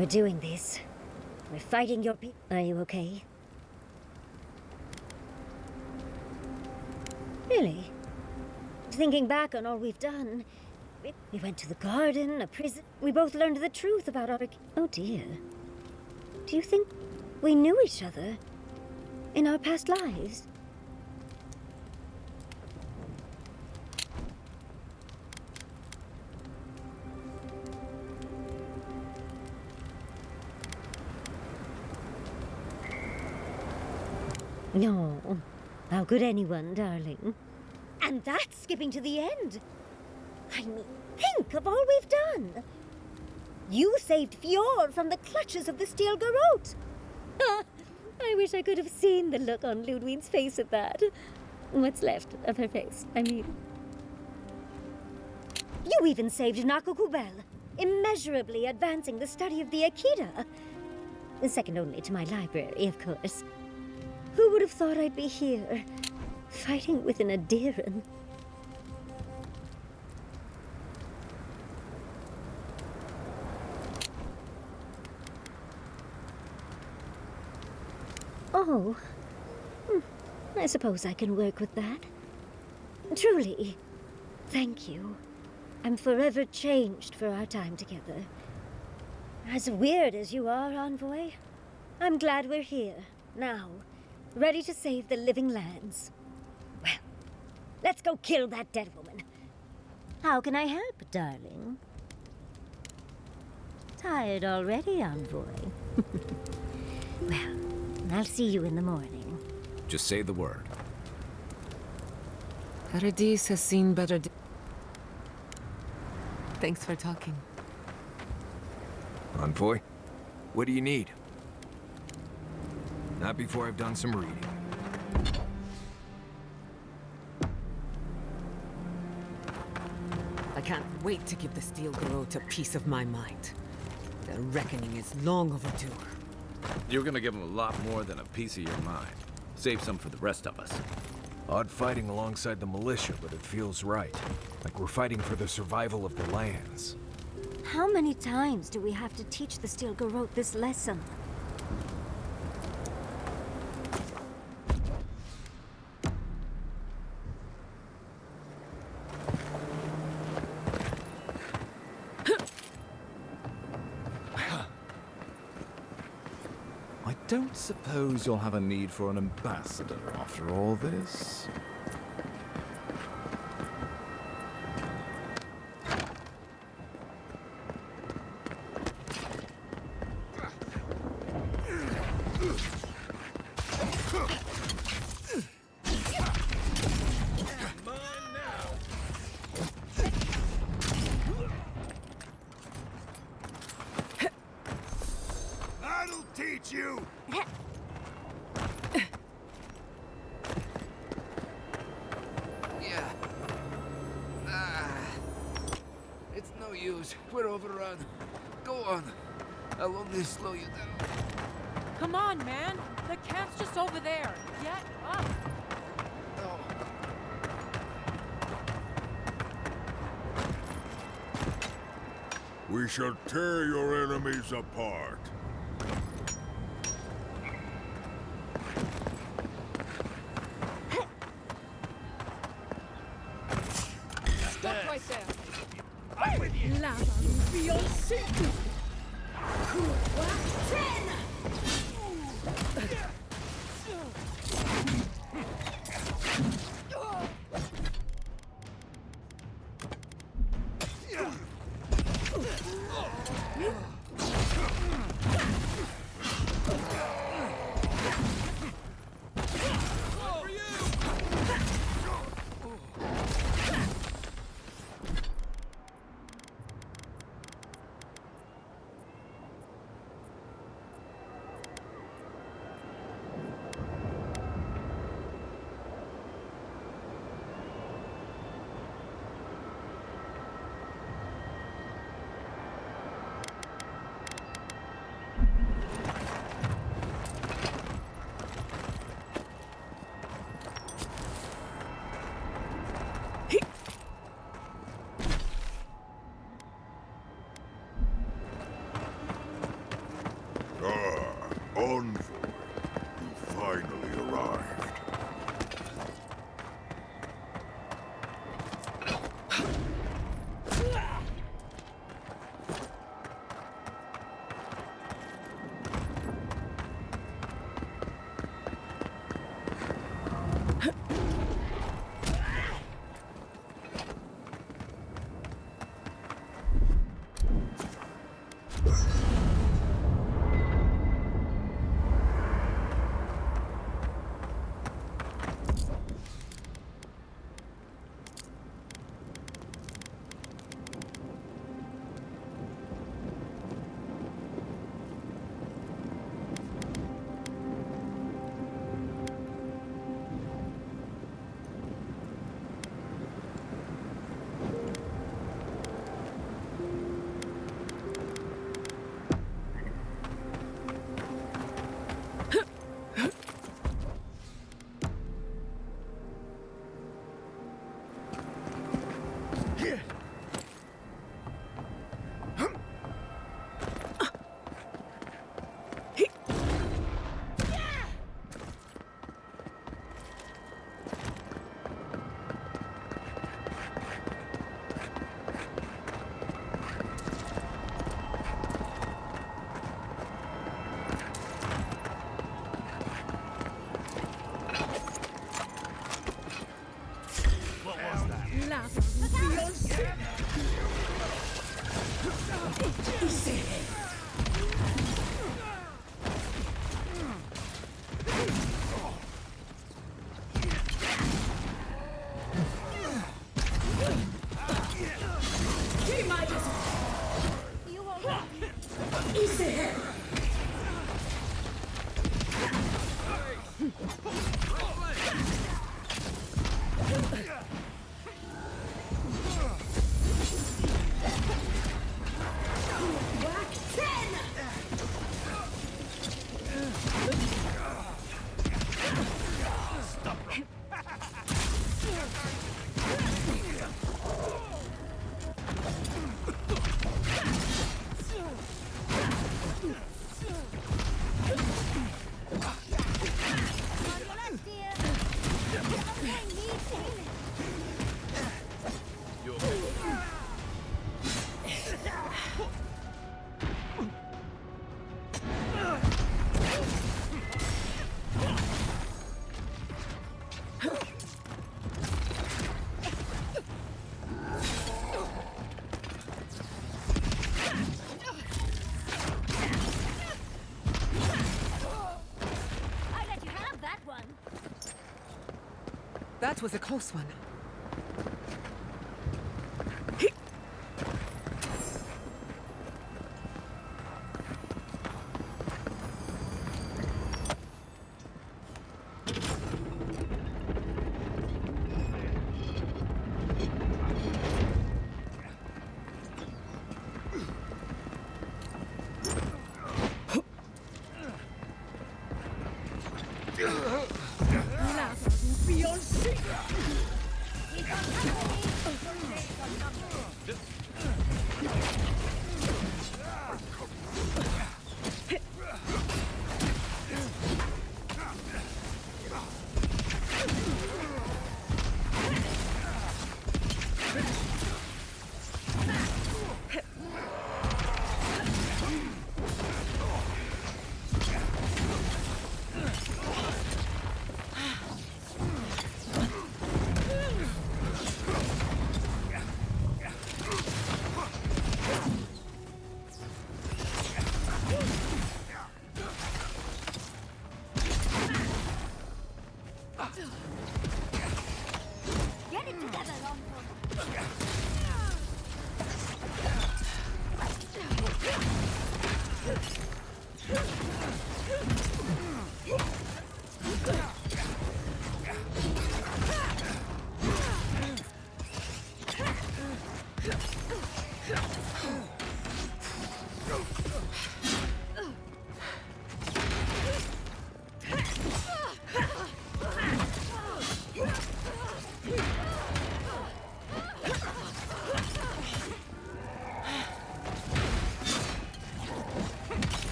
We're doing this. We're fighting your people. Are you okay? Really? Thinking back on all we've done, we went to the garden, a prison. We both learned the truth about our... Oh dear. Do you think we knew each other in our past lives? No. How could anyone, darling? And that's skipping to the end. I mean, think of all we've done. You saved Fjord from the clutches of the steel garrote. I wish I could have seen the look on Lödwyn's face at that. What's left of her face, I mean. You even saved Nakokubel, immeasurably advancing the study of the Akita. Second only to my library, of course. Who would have thought I'd be here, fighting with an Adiran? Oh. I suppose I can work with that. Truly. Thank you. I'm forever changed for our time together. As weird as you are, Envoy, I'm glad we're here, now, ready to save the living lands. Well, let's go kill that dead woman. How can I help, darling? Tired already, Envoy? Well, I'll see you in the morning. Just say the word. Paradis has seen better Thanks for talking. Envoy, what do you need? Not before I've done some reading. I can't wait to give the Steel Garrote a piece of my mind. The reckoning is long overdue. You're gonna give him a lot more than a piece of your mind. Save some for the rest of us. Odd fighting alongside the militia, but it feels right. Like we're fighting for the survival of the lands. How many times do we have to teach the Steel Garrote this lesson? I don't suppose you'll have a need for an ambassador after all this. That'll teach you! Yeah. It's no use. We're overrun. Go on. I'll only slow you down. Come on, man! The camp's just over there! Get up! No. We shall tear your enemies apart. Stop right there! I'm with you! Lava will be your sin! Envoy, you finally arrived. That was a close one.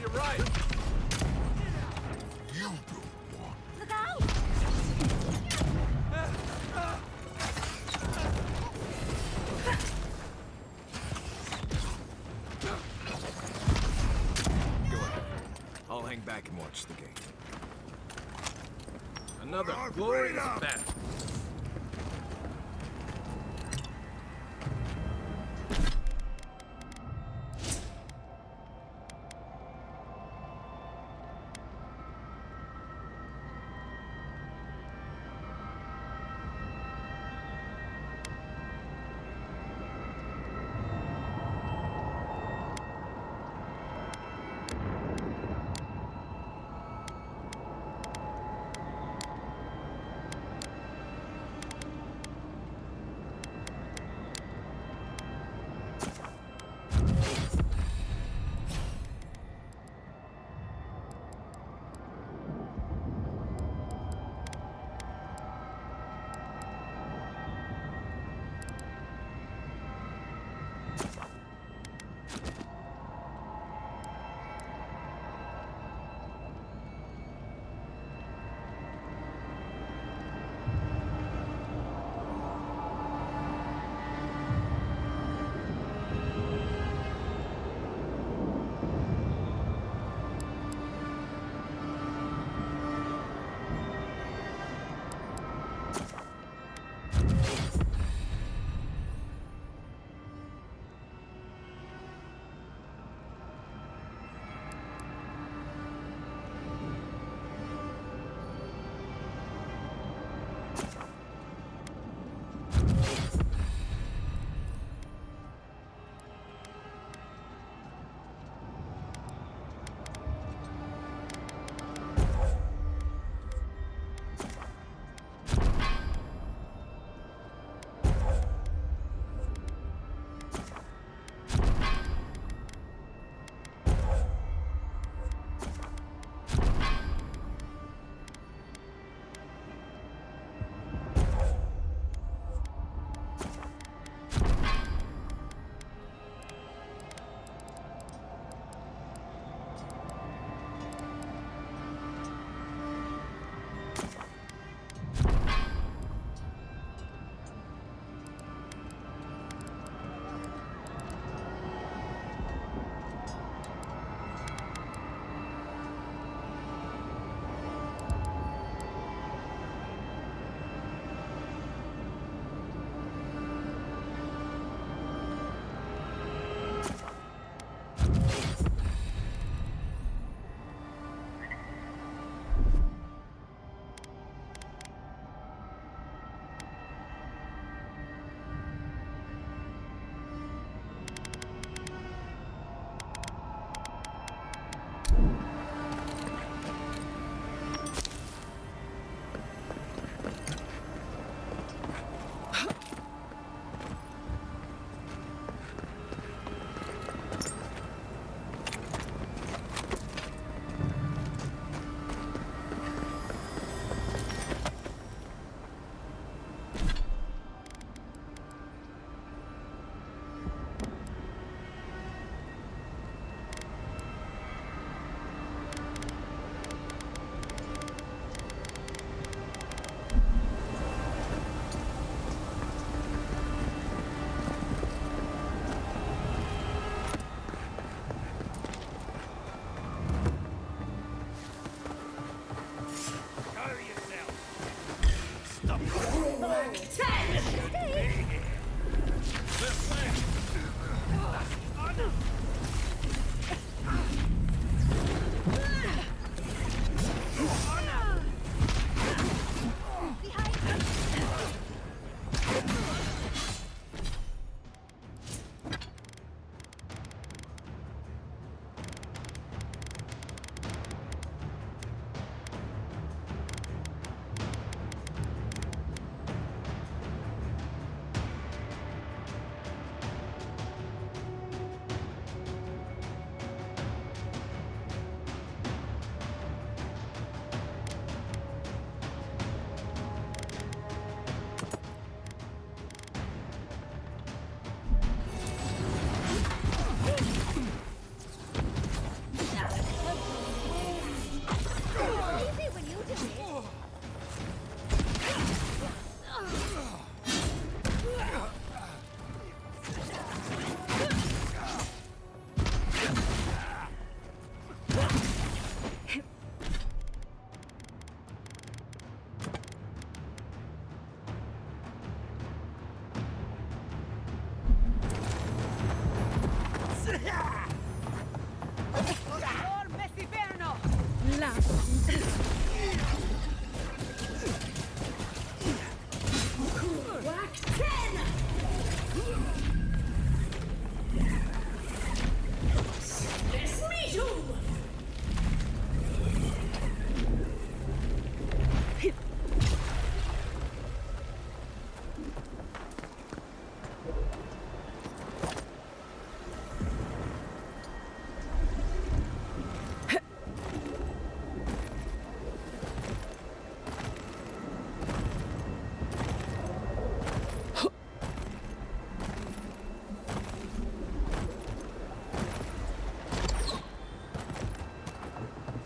your right! You don't want. Look out! Go ahead. I'll hang back and watch the gate. Another We're glorious afraid of- battle.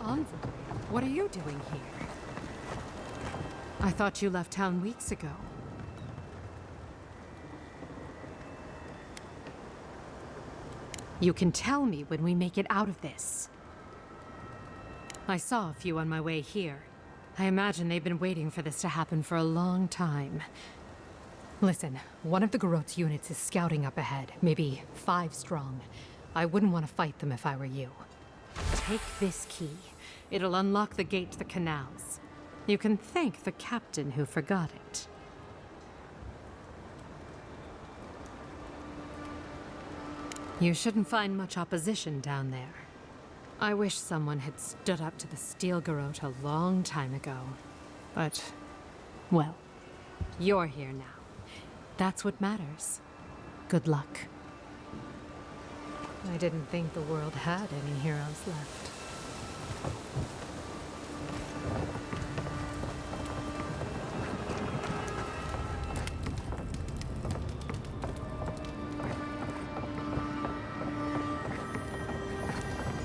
Envoy, what are you doing here? I thought you left town weeks ago. You can tell me when we make it out of this. I saw a few on my way here. I imagine they've been waiting for this to happen for a long time. Listen, one of the Garot's units is scouting up ahead, maybe 5 strong. I wouldn't want to fight them if I were you. Take this key. It'll unlock the gate to the canals. You can thank the captain who forgot it. You shouldn't find much opposition down there. I wish someone had stood up to the Steel Garot a long time ago. But, well, you're here now. That's what matters. Good luck. I didn't think the world had any heroes left.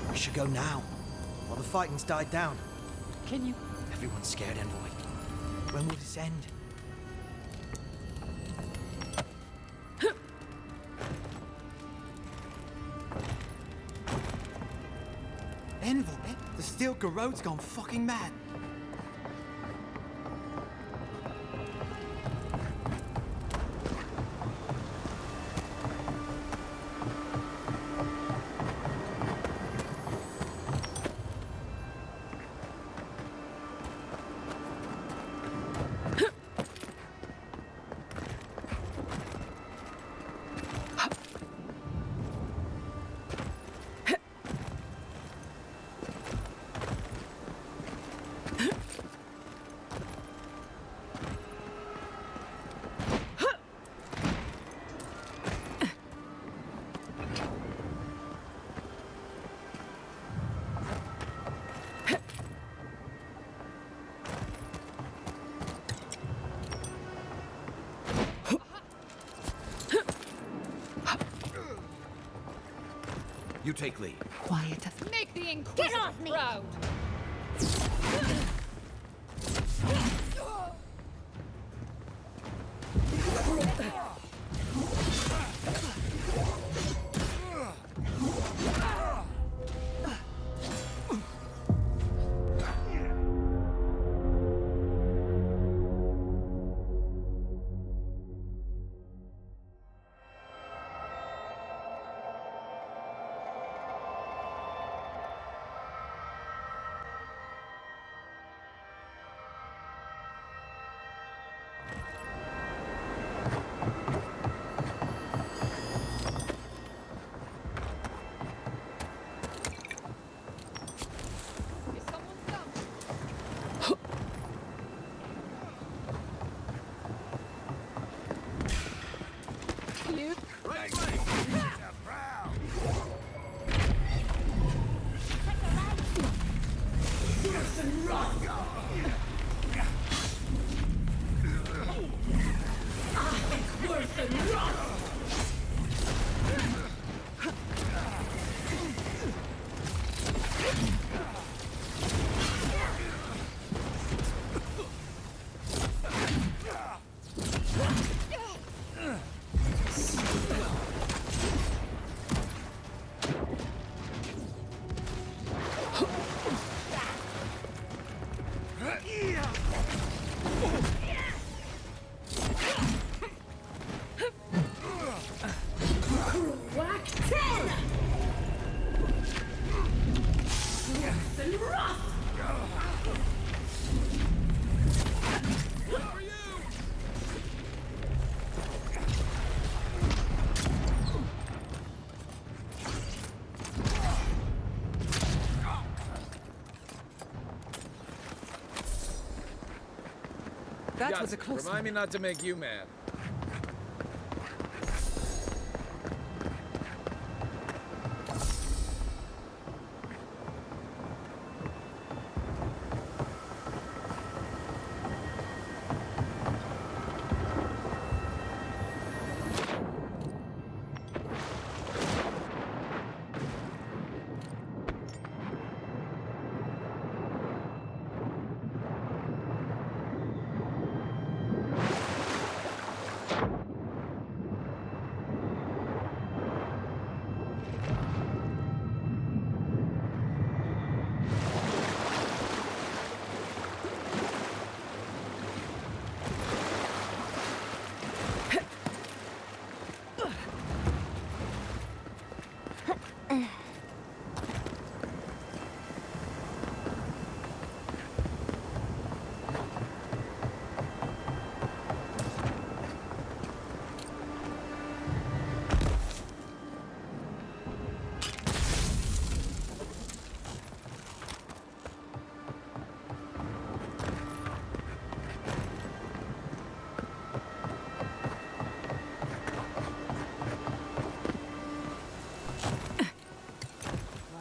We should go now, while the fighting's died down. Can you... Everyone's scared, Envoy. When will this end? Envoy? The Steel Garot's gone fucking mad. You take lead. Quiet. Make the Inquisitor off me! proud! That Got was a it. close Remind one. me not to make you mad.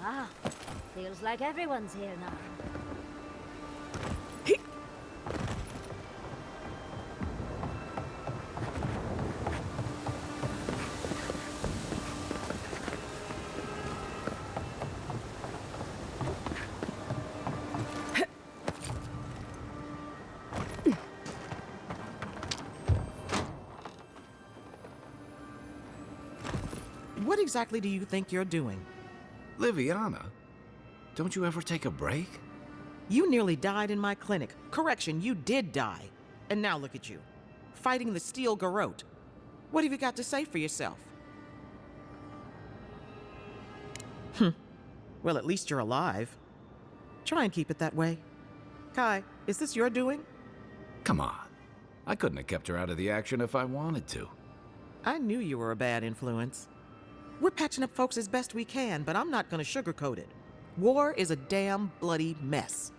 Wow. Feels like everyone's here now. What exactly do you think you're doing? Liviana, don't you ever take a break? You nearly died in my clinic. Correction, you did die. And now look at you, fighting the steel garrote. What have you got to say for yourself? Well, at least you're alive. Try and keep it that way. Kai, is this your doing? Come on. I couldn't have kept her out of the action if I wanted to. I knew you were a bad influence. We're patching up folks as best we can, but I'm not gonna sugarcoat it. War is a damn bloody mess.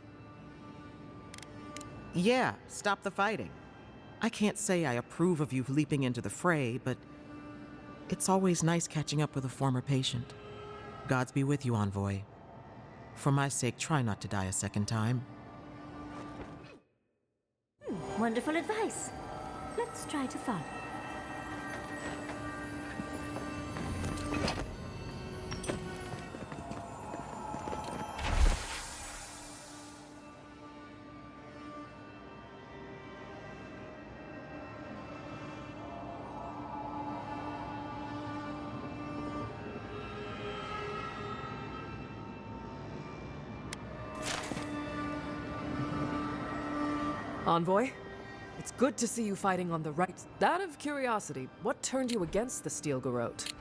Yeah, stop the fighting. I can't say I approve of you leaping into the fray, but it's always nice catching up with a former patient. Gods be with you, Envoy. For my sake, try not to die a second time. Wonderful advice. Let's try to follow. Envoy, it's good to see you fighting on the right. Out of curiosity, what turned you against the Steel Garrote?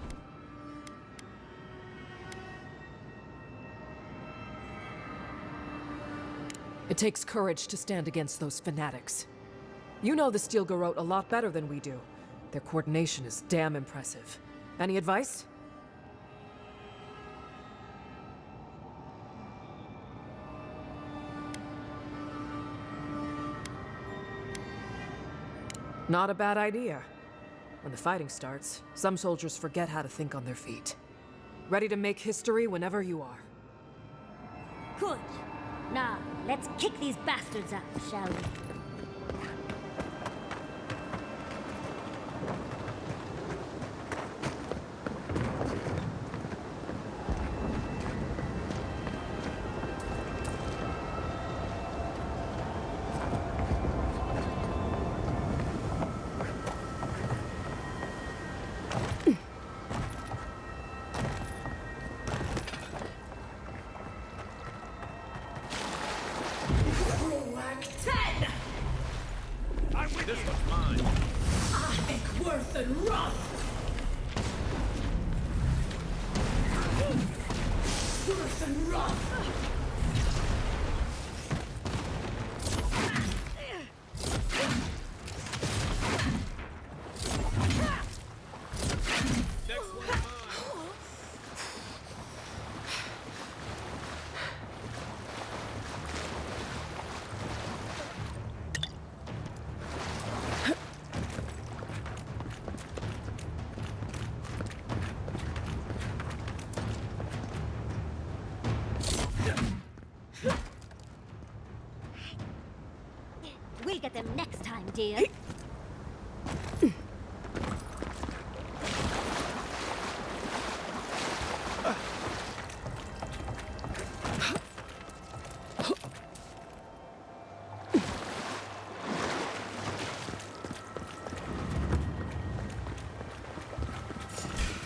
It takes courage to stand against those fanatics. You know the Steel Garrote a lot better than we do. Their coordination is damn impressive. Any advice? Not a bad idea. When the fighting starts, some soldiers forget how to think on their feet. Ready to make history whenever you are. Good. Now, let's kick these bastards out, shall we? This one's mine. Worth and rough! Worth and rough! Next one's mine. idea.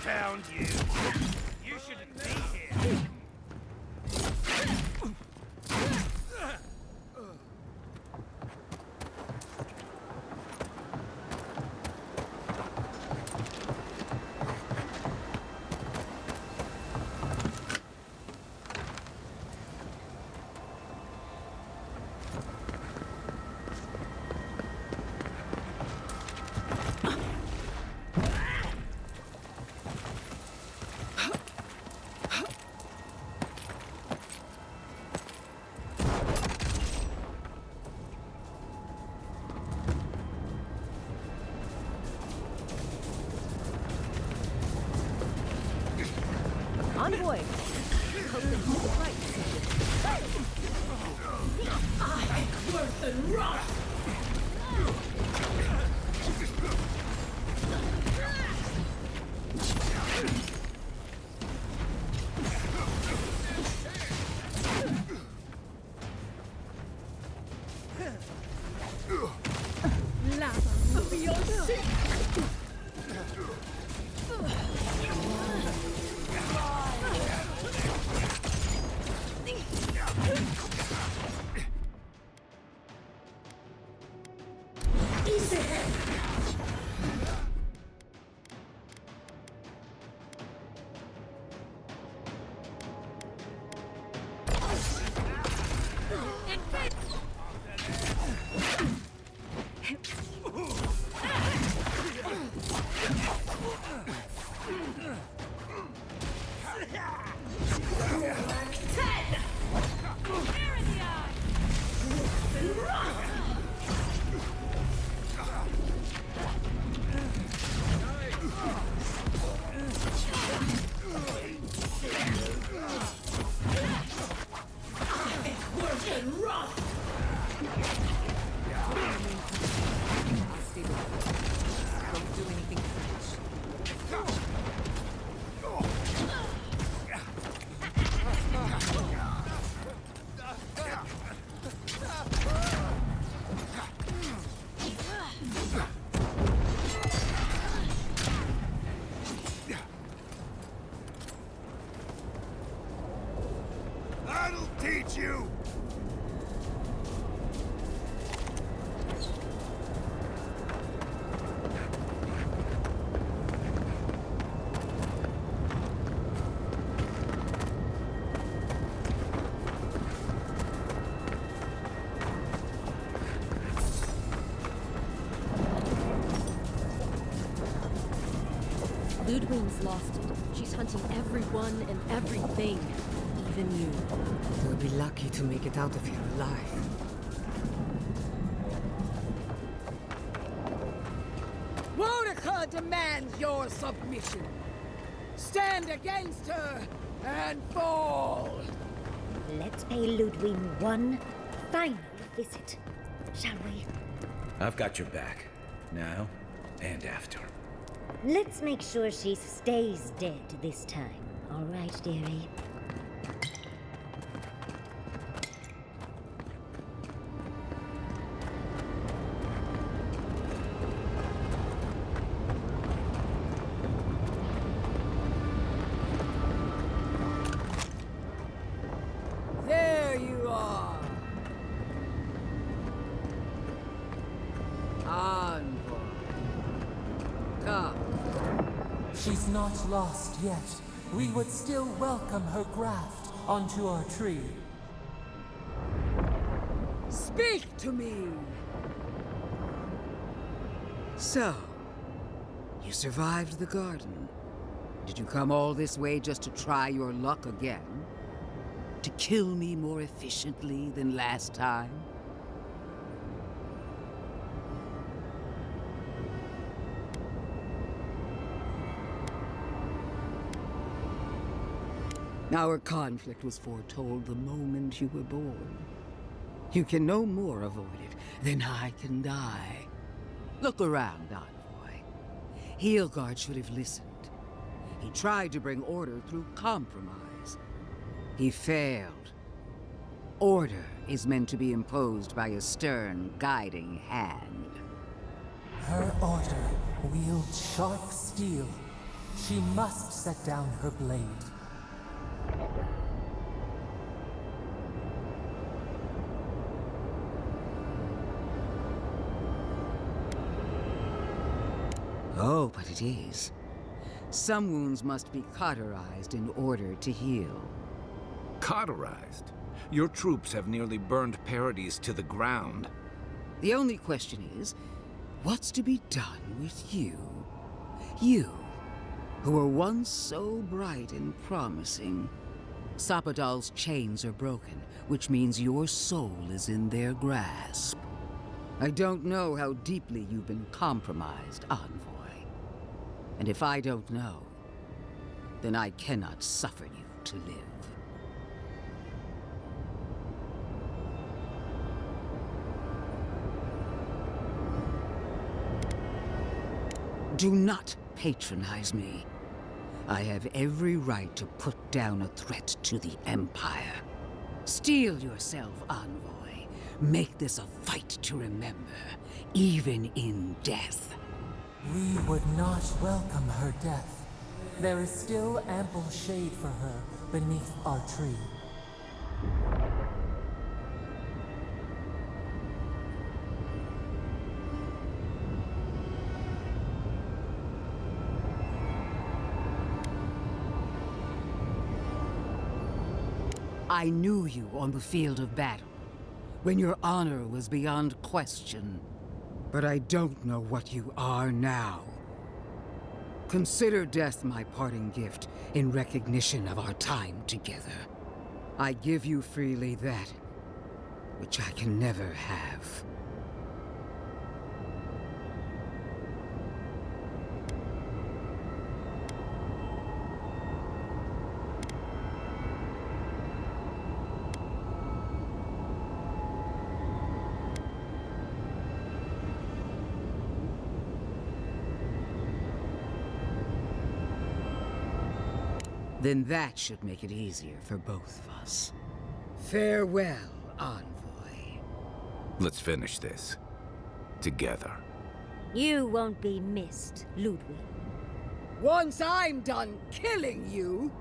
Found you. You shouldn't be here. Envoy! I worth and wrath! Lava will be your sick! Easy head! Don't do anything foolish. That'll teach you! Lödwyn's lost it. She's hunting everyone and everything. Even you. You'll be lucky to make it out of here alive. Mordecai demands your submission. Stand against her and fall. Let's pay Lödwyn one final visit, shall we? I've got your back. Now and after. Let's make sure she stays dead this time. All right, dearie? There you are. Envoy. Come. She's not lost yet. We would still welcome her graft onto our tree. Speak to me! So, you survived the garden. Did you come all this way just to try your luck again? To kill me more efficiently than last time? Our conflict was foretold the moment you were born. You can no more avoid it than I can die. Look around, Envoy. Heelguard should have listened. He tried to bring order through compromise. He failed. Order is meant to be imposed by a stern, guiding hand. Her order wields sharp steel. She must set down her blade. Oh, but it is. Some wounds must be cauterized in order to heal. Cauterized? Your troops have nearly burned Paradis to the ground. The only question is, what's to be done with you? You, who were once so bright and promising. Sapadal's chains are broken, which means your soul is in their grasp. I don't know how deeply you've been compromised, Envoy. And if I don't know, then I cannot suffer you to live. Do not patronize me. I have every right to put down a threat to the Empire. Steel yourself, Envoy. Make this a fight to remember, even in death. We would not welcome her death. There is still ample shade for her beneath our tree. I knew you on the field of battle, when your honor was beyond question. But I don't know what you are now. Consider death my parting gift in recognition of our time together. I give you freely that which I can never have. Then that should make it easier for both of us. Farewell, Envoy. Let's finish this. Together. You won't be missed, Lödwyn. Once I'm done killing you...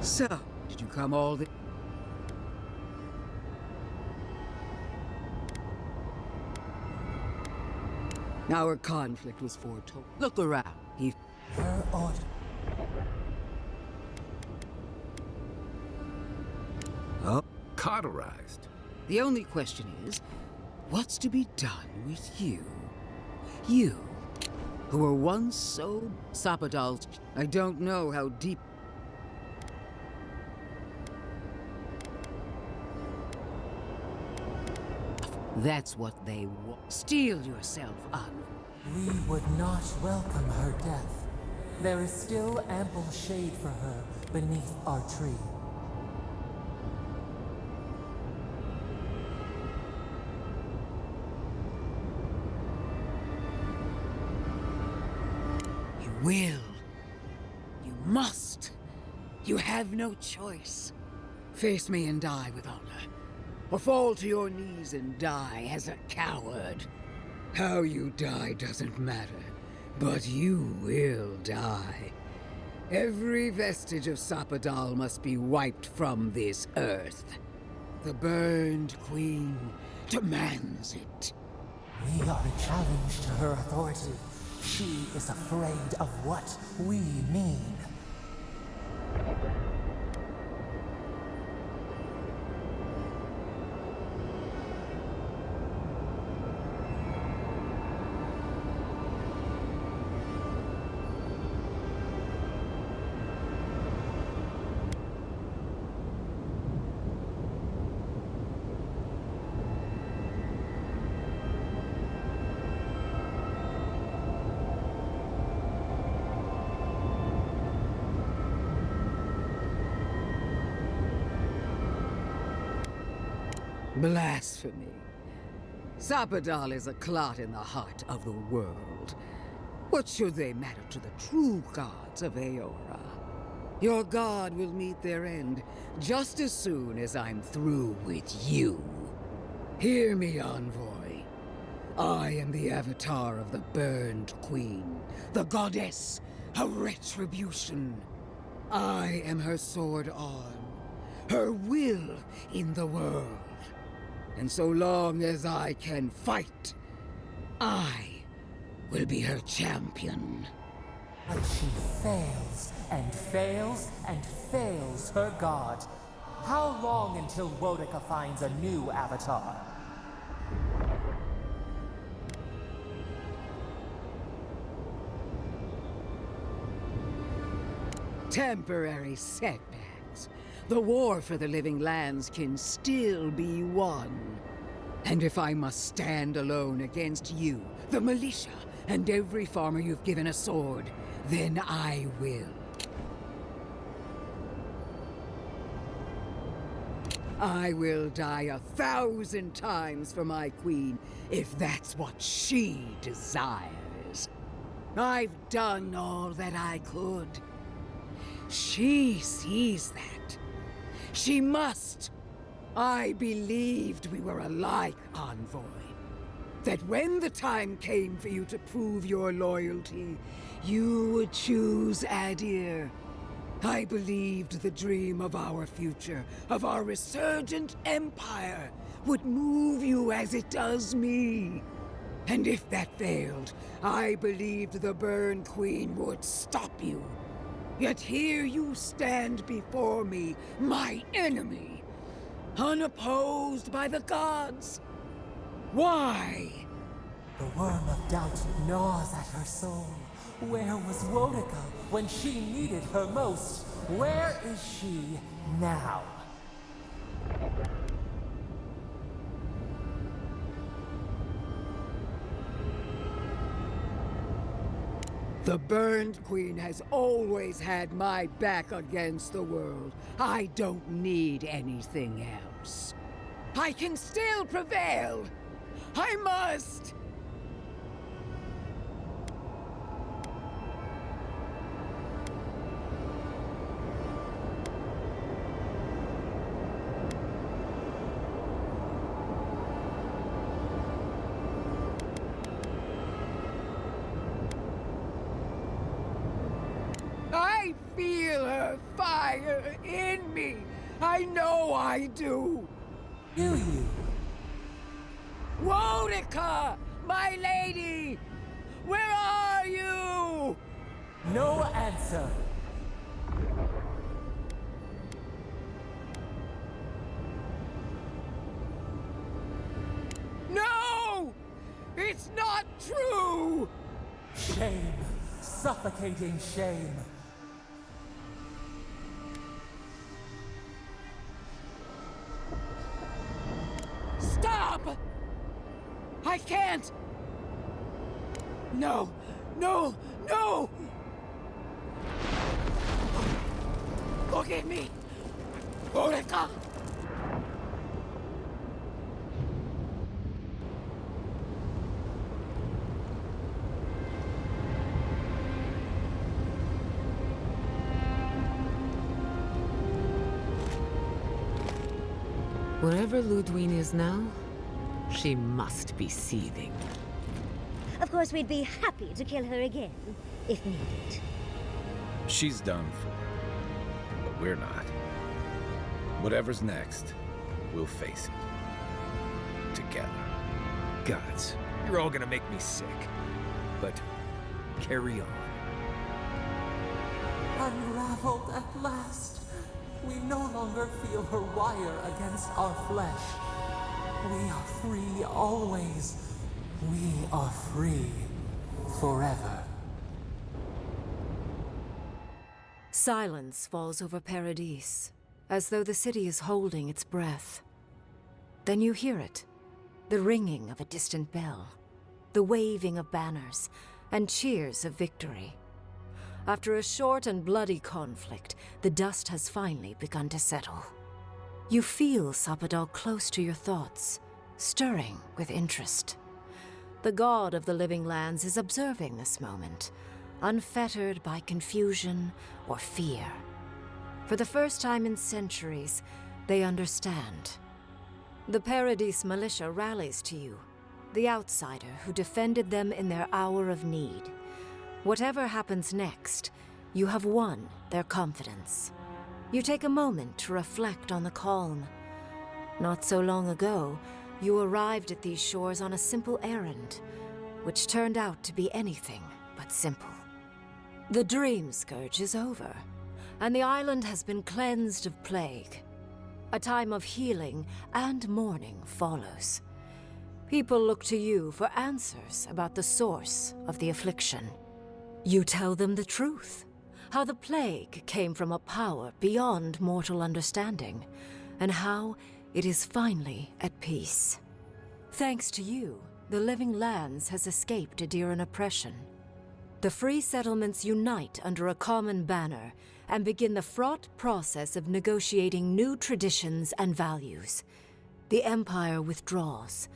So, did you come all the... Our conflict was foretold. Look around. Her order. Oh, cauterized. The only question is, what's to be done with you? You, who were once so Sapadal's... I don't know how deep... That's what they want. Steel yourself up. We would not welcome her death. There is still ample shade for her beneath our tree. You will. You must. You have no choice. Face me and die with honor. Or fall to your knees and die as a coward. How you die doesn't matter, but you will die. Every vestige of Sapadal must be wiped from this earth. The Burned Queen demands it. We are a challenge to her authority. She is afraid of what we mean. Blasphemy. Sapadal is a clot in the heart of the world. What should they matter to the true gods of Aora? Your god will meet their end just as soon as I'm through with you. Hear me, Envoy. I am the avatar of the Burned Queen, the goddess of retribution. I am her sword arm, her will in the world. And so long as I can fight, I will be her champion. But she fails, and fails, and fails her god. How long until Wodika finds a new avatar? Temporary setbacks. The war for the living lands can still be won. And if I must stand alone against you, the militia, and every farmer you've given a sword, then I will. I will die 1,000 times for my queen, if that's what she desires. I've done all that I could. She sees that. She must. I believed we were alike, Envoy. That when the time came for you to prove your loyalty, you would choose Adir. I believed the dream of our future, of our resurgent empire, would move you as it does me. And if that failed, I believed the Burn Queen would stop you. Yet here you stand before me, my enemy, unopposed by the gods. Why? The worm of doubt gnaws at her soul. Where was Wodika when she needed her most? Where is she now? The Burned Queen has always had my back against the world. I don't need anything else. I can still prevail. I must! I feel her fire in me. I know I do. Do you? Wonica, my lady! Where are you? No answer. No! It's not true! Shame. Suffocating shame. Stop! I can't! No! No! No! Look at me! Wonica! Wherever Lödwyn is now, she must be seething. Of course, we'd be happy to kill her again, if needed. She's done for, but we're not. Whatever's next, we'll face it. Together. Gods, you're all gonna make me sick. But carry on. Unraveled at last. We no longer feel her wire against our flesh. We are free always. We are free forever. Silence falls over Paradis, as though the city is holding its breath. Then you hear it, the ringing of a distant bell, the waving of banners, and cheers of victory. After a short and bloody conflict, the dust has finally begun to settle. You feel Sapadal close to your thoughts, stirring with interest. The god of the living lands is observing this moment, unfettered by confusion or fear. For the first time in centuries, they understand. The Paradis militia rallies to you, the outsider who defended them in their hour of need. Whatever happens next, you have won their confidence. You take a moment to reflect on the calm. Not so long ago, you arrived at these shores on a simple errand, which turned out to be anything but simple. The dream scourge is over, and the island has been cleansed of plague. A time of healing and mourning follows. People look to you for answers about the source of the affliction. You tell them the truth, how the plague came from a power beyond mortal understanding, and how it is finally at peace. Thanks to you, the living lands has escaped Adiran oppression. The free settlements unite under a common banner and begin the fraught process of negotiating new traditions and values. The Empire withdraws.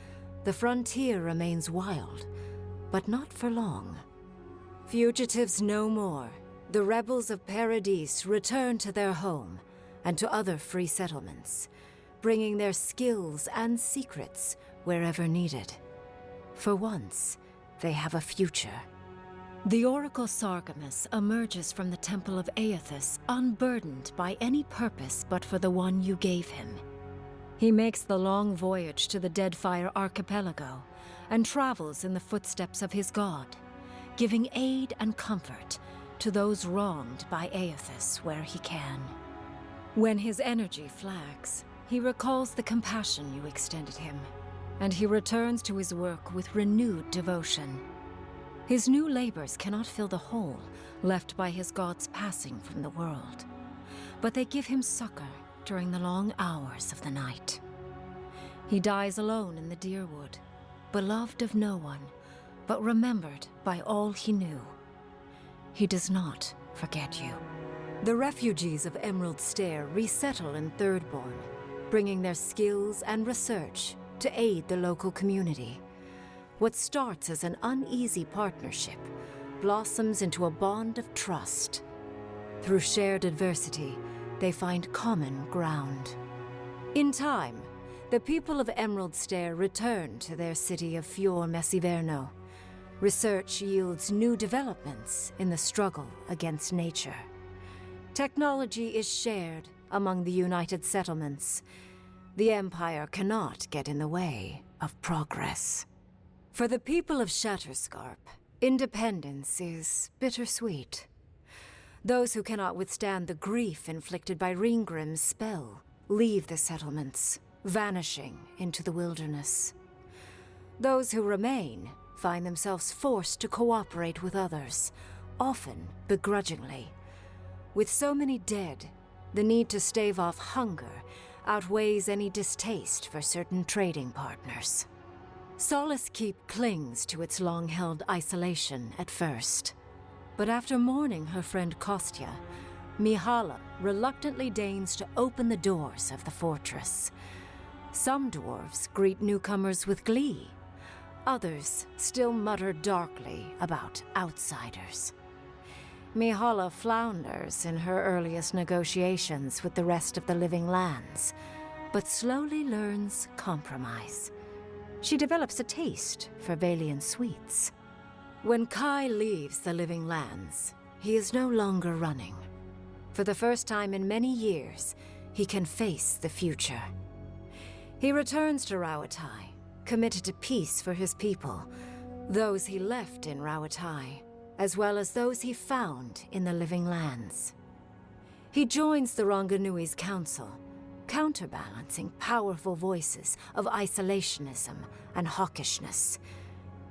The frontier remains wild, but not for long. Fugitives no more. The rebels of Paradis return to their home and to other free settlements, bringing their skills and secrets wherever needed. For once, they have a future. The Oracle Sargamus emerges from the Temple of Aethys unburdened by any purpose but for the one you gave him. He makes the long voyage to the Deadfire Archipelago and travels in the footsteps of his god, giving aid and comfort to those wronged by Aethys where he can. When his energy flags, he recalls the compassion you extended him, and he returns to his work with renewed devotion. His new labors cannot fill the hole left by his god's passing from the world, but they give him succor during the long hours of the night. He dies alone in the Deerwood, beloved of no one, but remembered by all he knew. He does not forget you. The refugees of Emerald Stair resettle in Thirdborn, bringing their skills and research to aid the local community. What starts as an uneasy partnership blossoms into a bond of trust. Through shared adversity, they find common ground. In time, the people of Emerald Stair return to their city of Fior Messiverno. Research yields new developments in the struggle against nature. Technology is shared among the United Settlements. The Empire cannot get in the way of progress. For the people of Shatterscarp, independence is bittersweet. Those who cannot withstand the grief inflicted by Ringgrim's spell leave the settlements, vanishing into the wilderness. Those who remain find themselves forced to cooperate with others, often begrudgingly. With so many dead, the need to stave off hunger outweighs any distaste for certain trading partners. Solace Keep clings to its long-held isolation at first. But after mourning her friend Kostya, Mihala reluctantly deigns to open the doors of the fortress. Some dwarves greet newcomers with glee. Others still mutter darkly about outsiders. Mihala flounders in her earliest negotiations with the rest of the living lands, but slowly learns compromise. She develops a taste for Valian sweets. When Kai leaves the living lands, he is no longer running. For the first time in many years, he can face the future. He returns to Rauatai, committed to peace for his people, those he left in Rauatai, as well as those he found in the living lands. He joins the Ronganui's council, counterbalancing powerful voices of isolationism and hawkishness.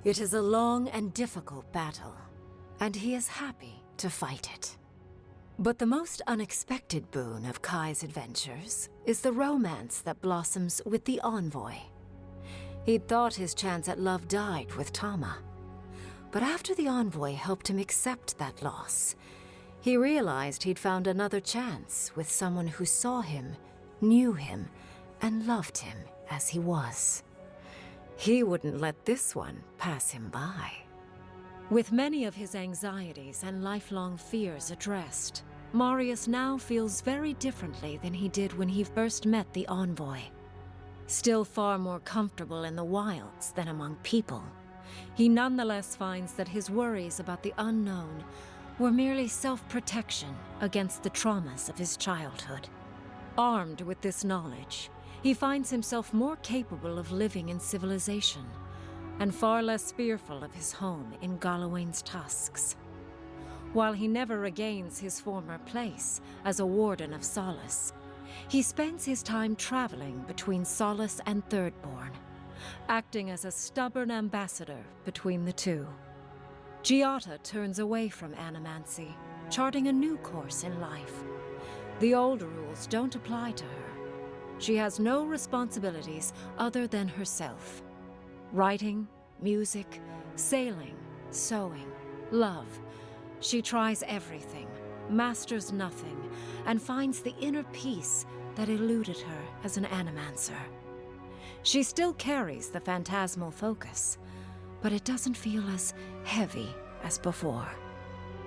It is a long and difficult battle, and he is happy to fight it. But the most unexpected boon of Kai's adventures is the romance that blossoms with the envoy. He'd thought his chance at love died with Tama. But after the envoy helped him accept that loss, he realized he'd found another chance with someone who saw him, knew him, and loved him as he was. He wouldn't let this one pass him by. With many of his anxieties and lifelong fears addressed, Marius now feels very differently than he did when he first met the envoy. Still far more comfortable in the wilds than among people, he nonetheless finds that his worries about the unknown were merely self-protection against the traumas of his childhood. Armed with this knowledge, he finds himself more capable of living in civilization, and far less fearful of his home in Galawain's tusks. While he never regains his former place as a warden of Solace, he spends his time traveling between Solace and Thirdborn, acting as a stubborn ambassador between the two. Giada turns away from animancy, charting a new course in life. The old rules don't apply to her. She has no responsibilities other than herself. Writing, music, sailing, sewing, love. She tries everything, masters nothing, and finds the inner peace that eluded her as an animancer. She still carries the phantasmal focus, but it doesn't feel as heavy as before.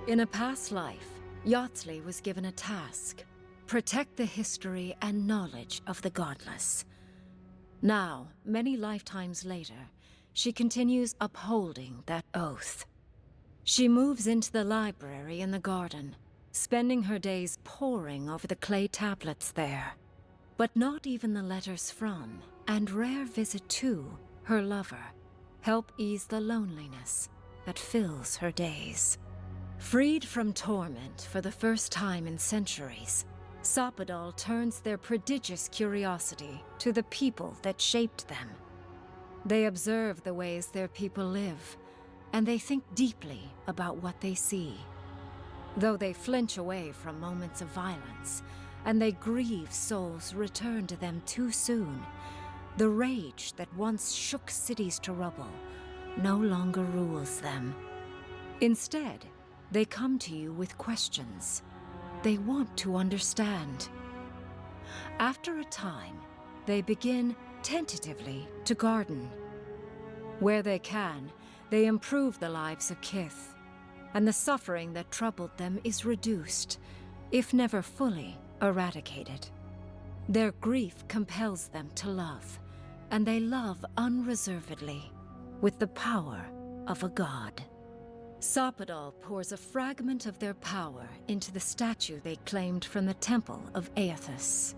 In a past life, Yatsley was given a task: protect the history and knowledge of the godless. Now, many lifetimes later, she continues upholding that oath. She moves into the library in the garden, spending her days poring over the clay tablets there. But not even the letters from, and rare visit to, her lover help ease the loneliness that fills her days. Freed from torment for the first time in centuries, Sapadal turns their prodigious curiosity to the people that shaped them. They observe the ways their people live, and they think deeply about what they see. Though they flinch away from moments of violence, and they grieve souls returned to them too soon, the rage that once shook cities to rubble no longer rules them. Instead, they come to you with questions. They want to understand. After a time, they begin tentatively to garden. Where they can, they improve the lives of Kith, and the suffering that troubled them is reduced, if never fully eradicated. Their grief compels them to love, and they love unreservedly, with the power of a god. Sopadal pours a fragment of their power into the statue they claimed from the temple of Aethys.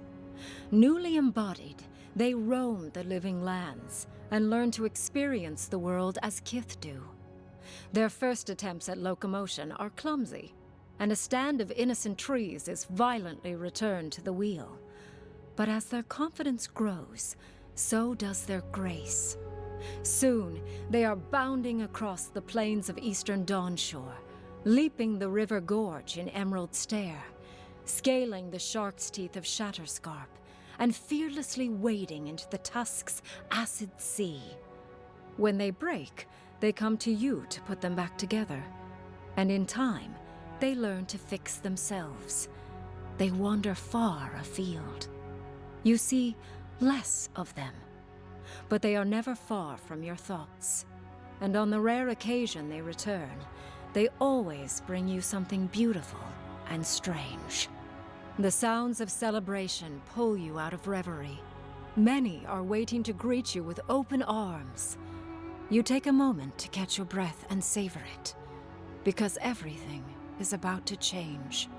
Newly embodied, they roam the living lands and learn to experience the world as Kith do. Their first attempts at locomotion are clumsy, and a stand of innocent trees is violently returned to the wheel. But as their confidence grows, so does their grace. Soon, they are bounding across the plains of eastern Dawnshore, leaping the river gorge in Emerald Stair, scaling the shark's teeth of Shatterscarp, and fearlessly wading into the Tusk's acid sea. When they break, they come to you to put them back together, and in time, they learn to fix themselves. They wander far afield. You see less of them, but they are never far from your thoughts. And on the rare occasion they return, they always bring you something beautiful and strange. The sounds of celebration pull you out of reverie. Many are waiting to greet you with open arms. You take a moment to catch your breath and savor it, because everything is about to change.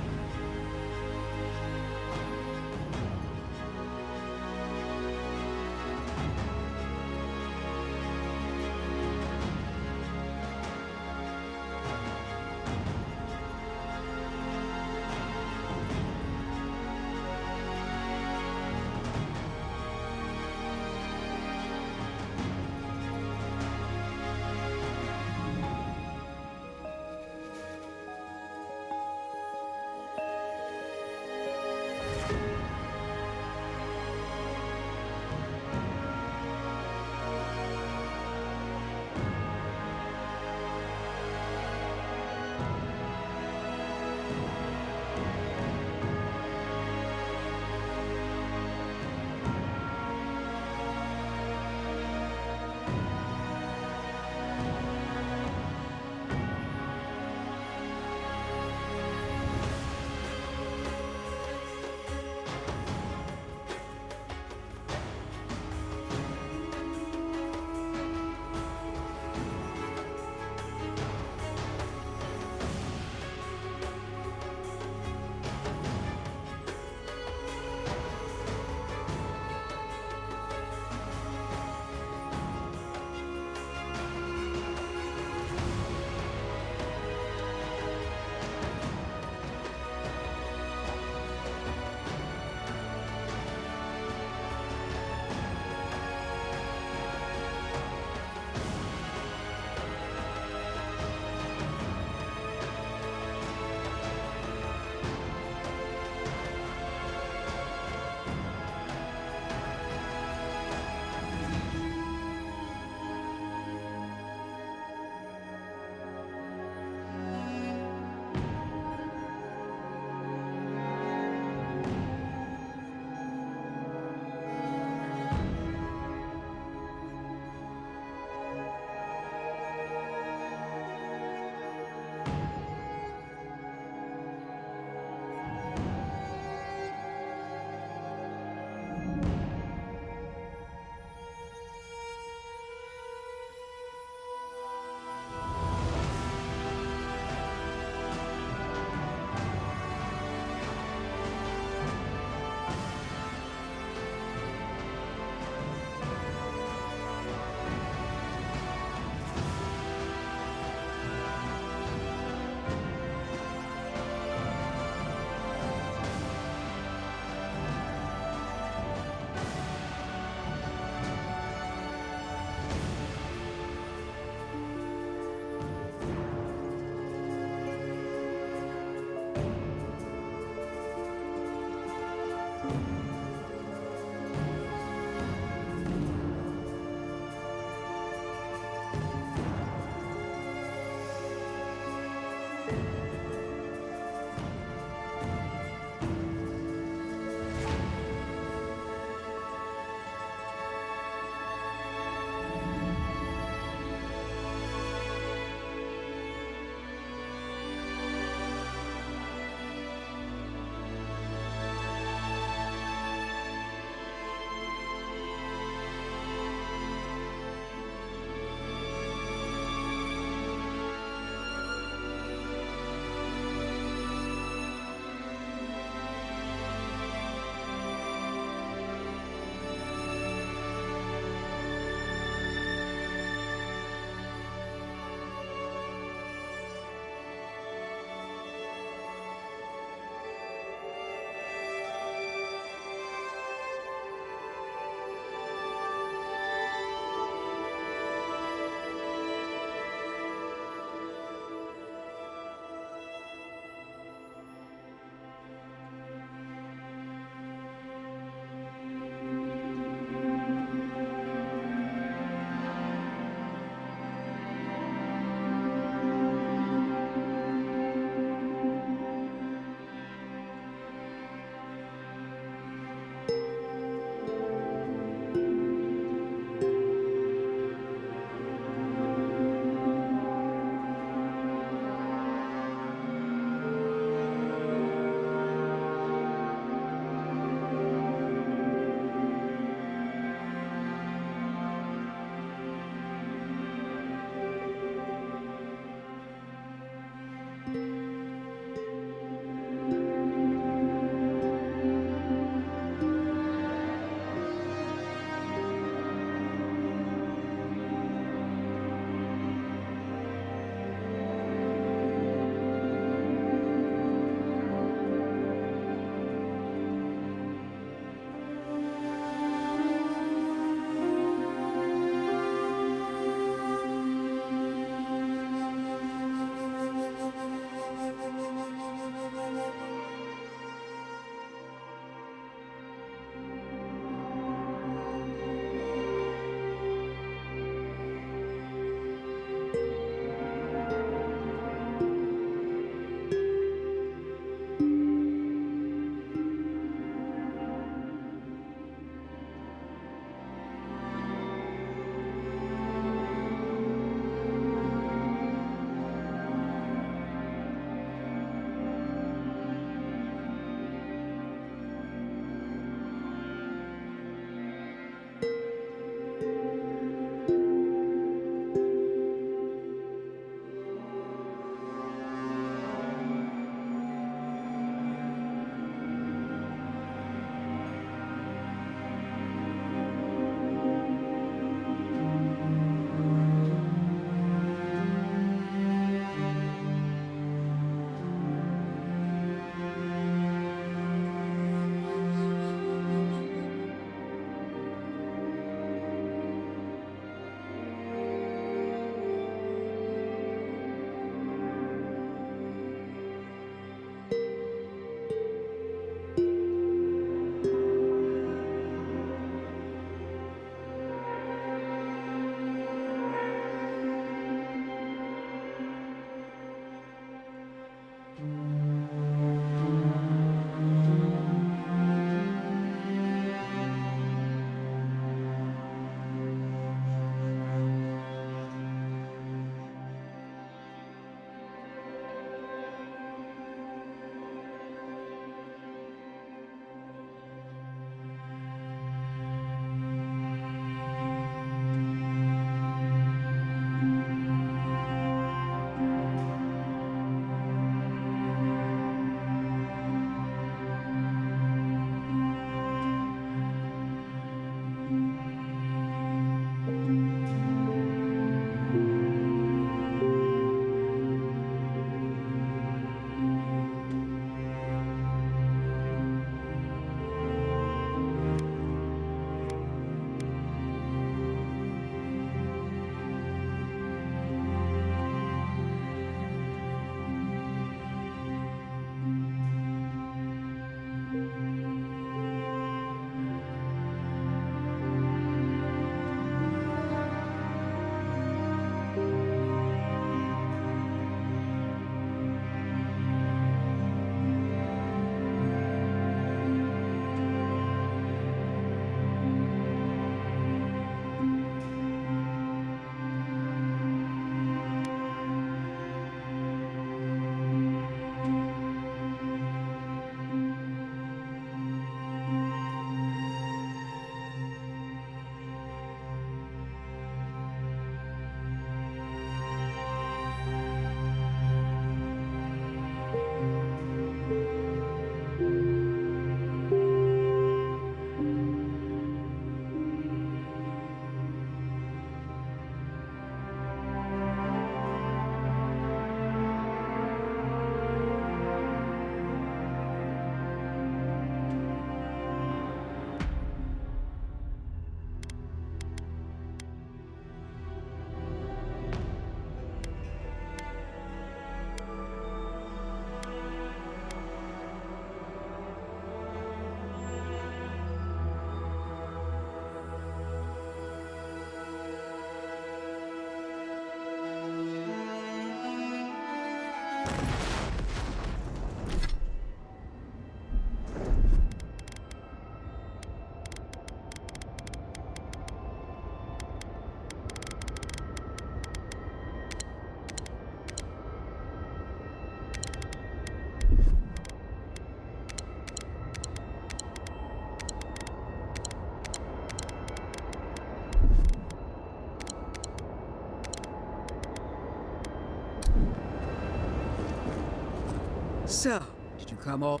So, did you come all...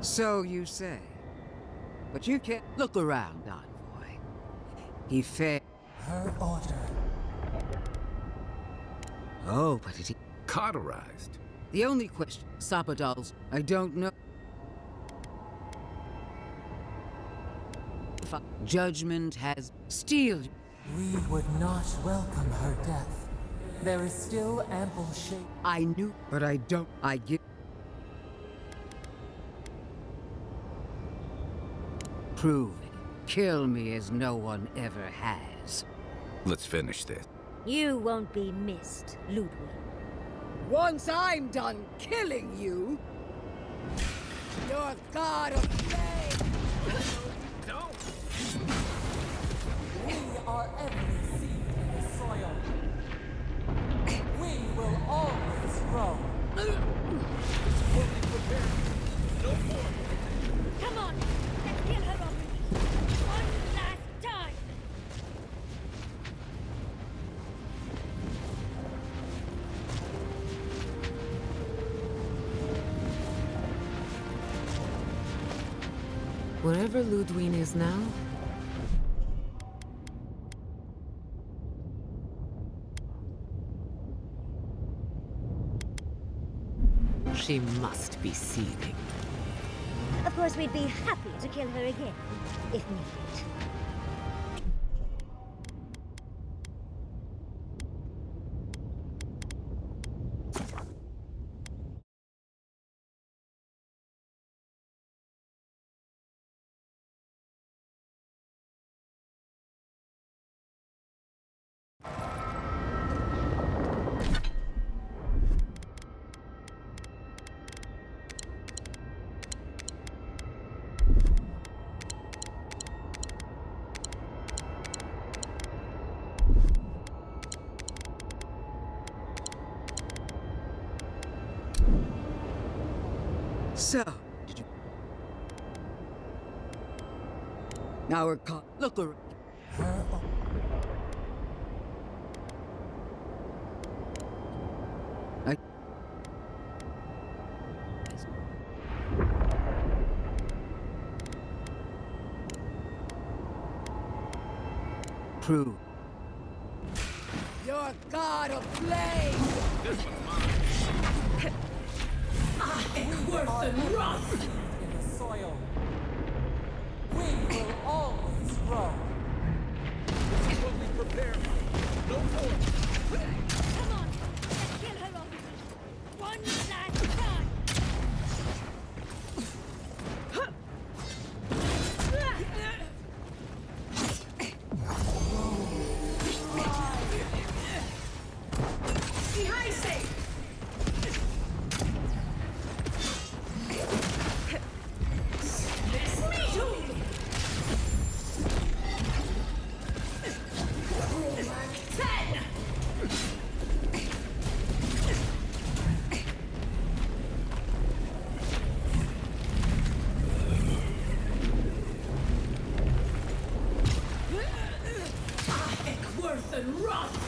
So you say. But you can't look around, envoy. He failed. Her order. Oh, but it... Cauterized? The only question... Sabadals, I don't know. Judgment has... Steel... We would not welcome her death. There is still ample shade. I knew, but I don't... I give... Prove it. Kill me as no one ever has. Let's finish this. You won't be missed, Lödwyn. Once I'm done killing you, you're god of flame! We are every seed in the soil. We will always grow. Come on, let's kill her already. One last time. Wherever Lödwyn is now, she must be seething. Of course, we'd be happy to kill her again, if needed. So, did you... Now we're caught. Look around. I... Prove. You're god of flame! This one's mine. Worth and rust in the soil. We will always grow. Fully prepared. No more. Come on, let's kill her already. One last time. Worth and rust.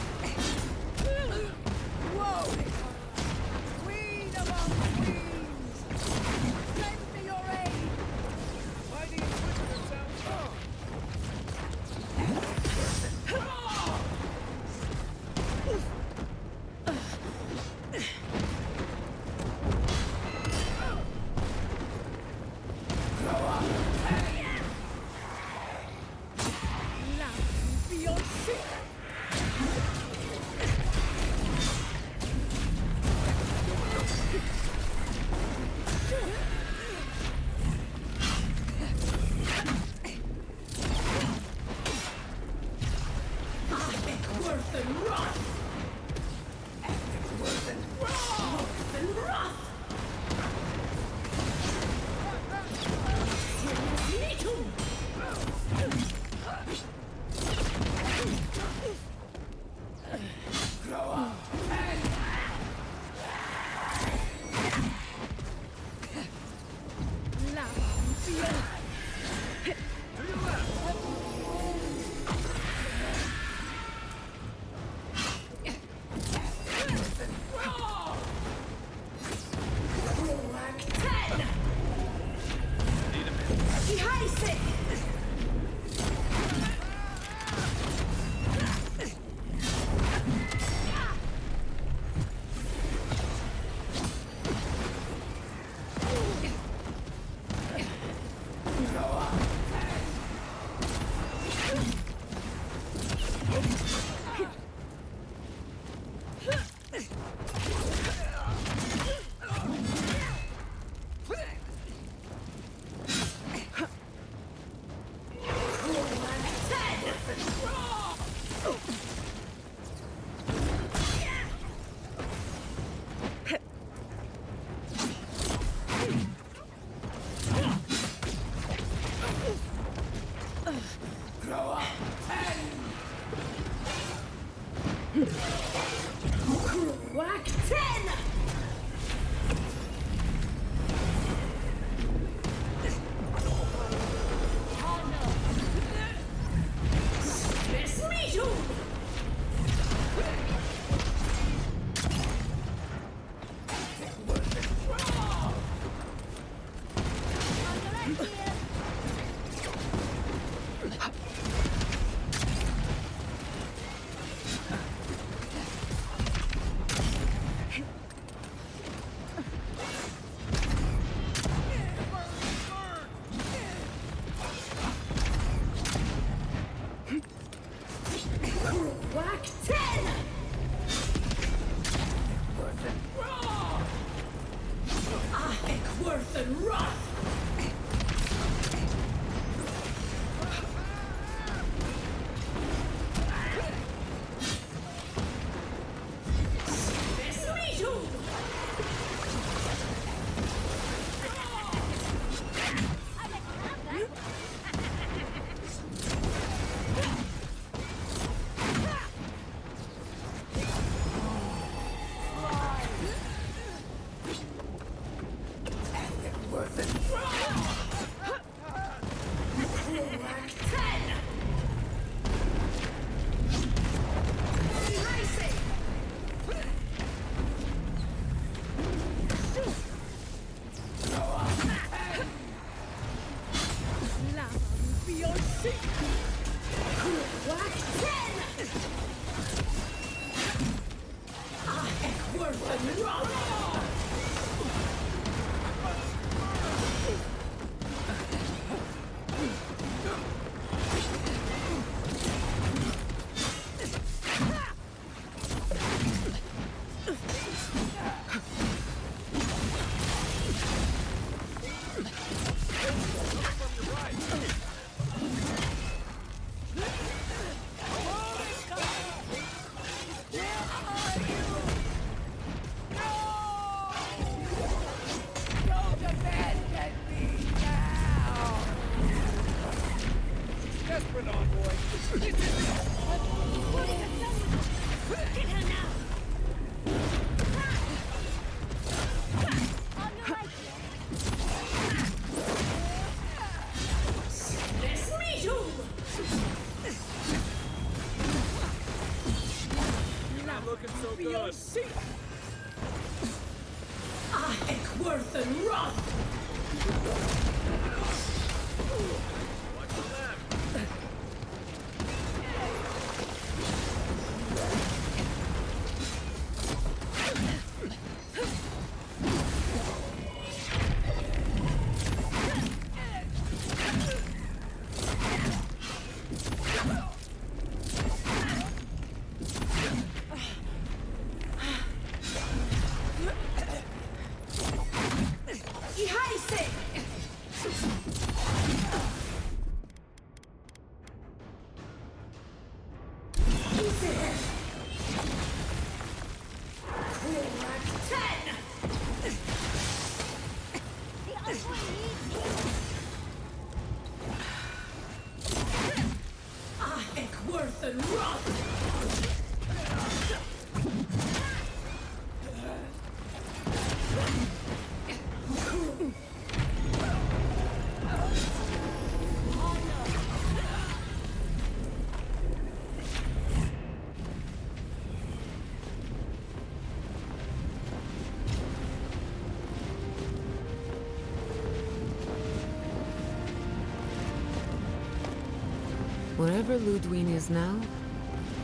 Wherever Lödwyn is now,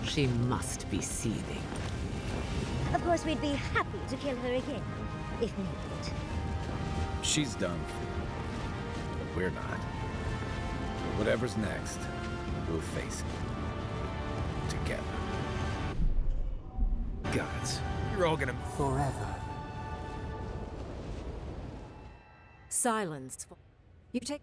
she must be seething. Of course, we'd be happy to kill her again, if needed. She's done for. But we're not. Whatever's next, we'll face it. Together. Gods, you're all gonna... Forever. Silence. You take...